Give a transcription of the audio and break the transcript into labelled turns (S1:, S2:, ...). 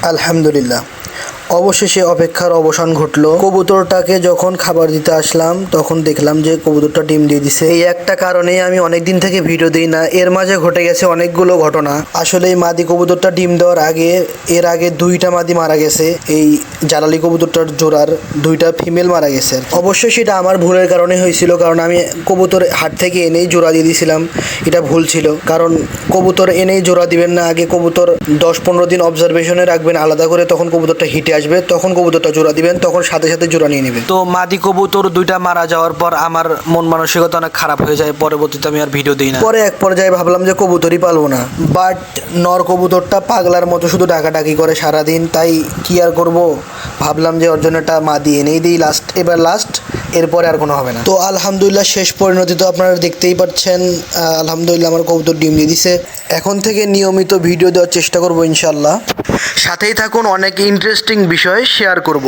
S1: আলহামদুলিল্লাহ, অবশেষে অপেক্ষার অবসান ঘটলো। কবুতরটাকে যখন খাবার দিতে আসলাম তখন দেখলাম যে কবুতরটা ডিম দিয়ে দিছে। এই একটা কারণেই আমি অনেকদিন থেকে ভিডিও দিই না। এর মাঝে ঘটে গেছে অনেকগুলো ঘটনা। আসলে এই মাদি কবুতরটা ডিম দেওয়ার আগে এর আগে 2টা মাদি মারা গেছে। এই জালালি কবুতরটার জোড়ার 2টা ফিমেল মারা গেছে। অবশ্যই সেটা আমার ভুলের কারণে হয়েছিল, কারণ আমি কবুতর হাট থেকে এনেই জোড়া দিয়ে দিয়েছিলাম। এটা ভুল ছিল, কারণ কবুতর এনেই জোড়া দিবেন না, আগে কবুতর 10-15 দিন অবজারভেশনে রাখবেন আলাদা করে, তখন কবুতরটা হিটে আসবে, তখন কবুতরটা জোড়া দিবেন, তখন সাথে সাথে জোড়া নিয়ে নেবেন। তো মাদি কবুতর 2টা মারা যাওয়ার পর আমার মন মানসিকতা অনেক খারাপ হয়ে যায়। পরবর্তীতে আমি আর ভিডিও দিই না। পরে এক পর্যায়ে ভাবলাম যে কবুতরই পালবো না, বাট নর কবুতরটা পাগলার মতো শুধু ডাকাডাকি করে সারাদিন, তাই কি আর করব, ভাবলাম যে ওর জন্য একটা মাদি এনেই দিই এবার লাস্ট, এরপরে আর কোনো হবে না। তো আলহামদুলিল্লাহ শেষ পরিণতি তো আপনারা দেখতেই পাচ্ছেন। আলহামদুলিল্লাহ আমার কবুতর ডিম দিয়ে দিছে। এখন থেকে নিয়মিত ভিডিও দেওয়ার চেষ্টা করব ইনশাল্লাহ। সাথেই থাকুন, অনেক ইন্টারেস্টিং বিষয় শেয়ার করব।